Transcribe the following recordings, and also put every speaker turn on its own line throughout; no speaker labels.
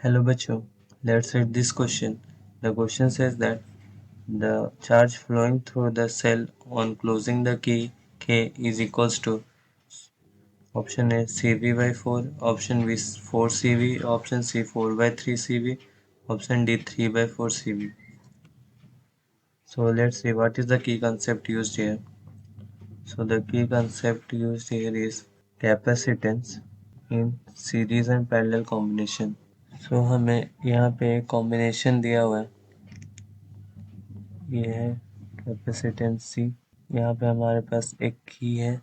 Hello bachcho, let's read this question. The question says that the charge flowing through the cell on closing the key K is equals to option A CV by 4, option B 4 CV, option C 4 by 3 CV, option D 3 by 4 CV. So let's see what is the key concept used here. So the key concept used here is capacitance in series and parallel combination. So हमें यहाँ पे combination दिया हुआ है, ये है capacitance C. यहाँ पे हमारे पास एक की है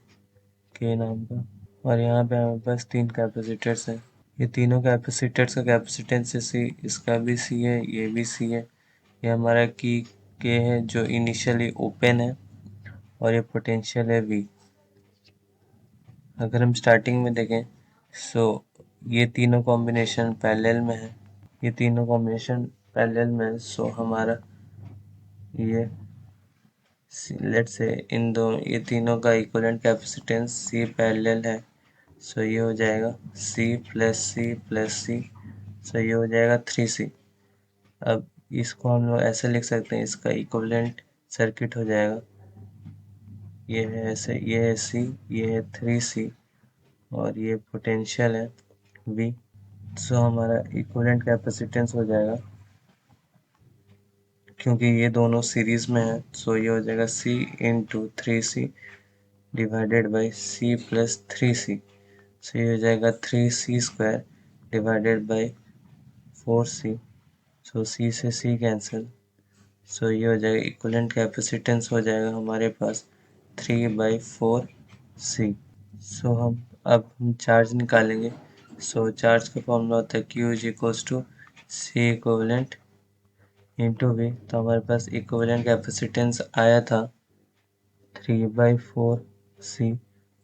के नाम का, और यहाँ पे हमारे पास तीन कैपेसिटर्स हैं। ये तीनों कैपेसिटर्स का कैपेसिटेंस है सी, इसका भी सी है, ये भी सी है। ये हमारा की के है जो इनिशियली ओपन है, और ये पोटेंशियल है वी। अगर हम स्टार्टिंग में देखें सो ये तीनों कॉम्बिनेशन पैरेलल में है, ये तीनों कॉम्बिनेशन पैरेलल में है। सो हमारा ये लेट्स से इन दो ये तीनों का इक्विवेलेंट कैपेसिटेंस सी पैरेलल है। सो ये हो जाएगा सी प्लस सी प्लस सी। सो ये हो जाएगा 3C। अब इसको हम लोग ऐसे लिख सकते हैं, इसका इक्विवेलेंट सर्किट हो जाएगा, ये है ऐसे, ये है सी, ये है 3C, और ये पोटेंशियल है V। सो हमारा इक्विवेलेंट कैपेसिटेंस हो जाएगा, क्योंकि ये दोनों सीरीज में है, सो ये हो जाएगा C into 3C divided by C plus 3C। सो ये हो जाएगा 3C square divided by 4C। So C से C कैंसिल। सो ये हो जाएगा इक्विवेलेंट कैपेसिटेंस हो जाएगा हमारे पास 3/4C। सो हम चार्ज निकालेंगे। सो चार्ज का फॉर्मूला होता है Q is equals to C equivalent into V। तो हमारे पास इक्विवेलेंट कैपेसिटेंस आया था 3/4C,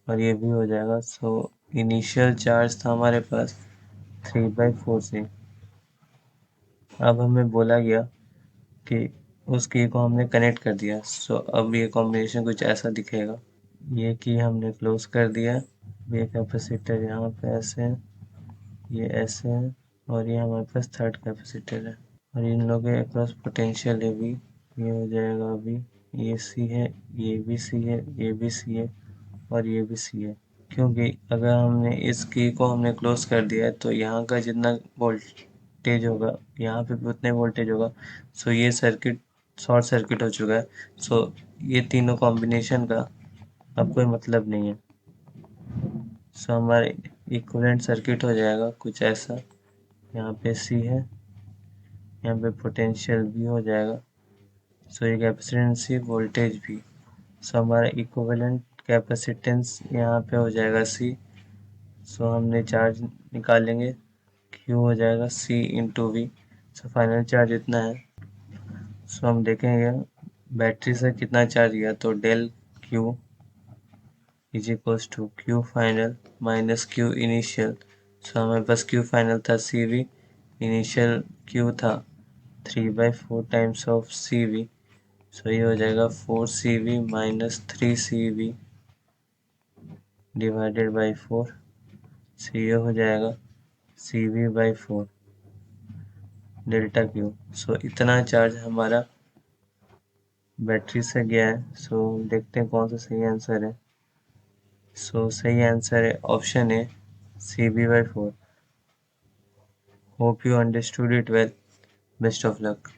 और ये भी हो जाएगा। सो इनिशियल चार्ज था हमारे पास 3/4C। अब हमें बोला गया कि उस की को हमने कनेक्ट कर दिया। सो अब ये कॉम्बिनेशन कुछ ऐसा दिखेगा, ये की हमने क्लोज कर दिया, ये कैपेसिटर यहाँ पे ऐसे है, ये ऐसे है, और ये हमारे पास थर्ड कैपेसिटर है, और इन लोगों के अक्रॉस पोटेंशियल है भी। ये हो जाएगा अभी, ये सी है, ये भी सी है, ये भी सी है, और ये भी सी है। क्योंकि अगर हमने इस की को हमने क्लोज कर दिया है तो यहाँ का जितना वोल्टेज होगा यहाँ पे भी उतने वोल्टेज होगा। सो ये सर्किट शॉर्ट सर्किट हो चुका है। सो ये तीनों कॉम्बिनेशन का अब कोई मतलब नहीं है। सो हमारे इक्विवेलेंट सर्किट हो जाएगा कुछ ऐसा, यहाँ पे सी है, यहाँ पे पोटेंशियल भी हो जाएगा। सो ये कैपेसिटेंस सी, वोल्टेज भी। सो हमारा इक्विवेलेंट कैपेसिटेंस यहाँ पे हो जाएगा सी। सो हमने चार्ज निकालेंगे, Q हो जाएगा C into V. So final charge इतना है। सो हम देखेंगे बैटरी से कितना चार्ज गया, तो del Q is equals to Q final minus Q initial. So हमारे पास Q फाइनल था CV, इनिशियल Q था 3/4 टाइम्स ऑफ CV। सो ये हो जाएगा 4CV minus 3CV divided by 4। सो ये हो जाएगा CV/4 डेल्टा Q। सो इतना चार्ज हमारा बैटरी से गया है। सो देखते हैं कौन सा सही आंसर है। सो सही आंसर है option A CV/4। Hope you understood it well. Best of luck.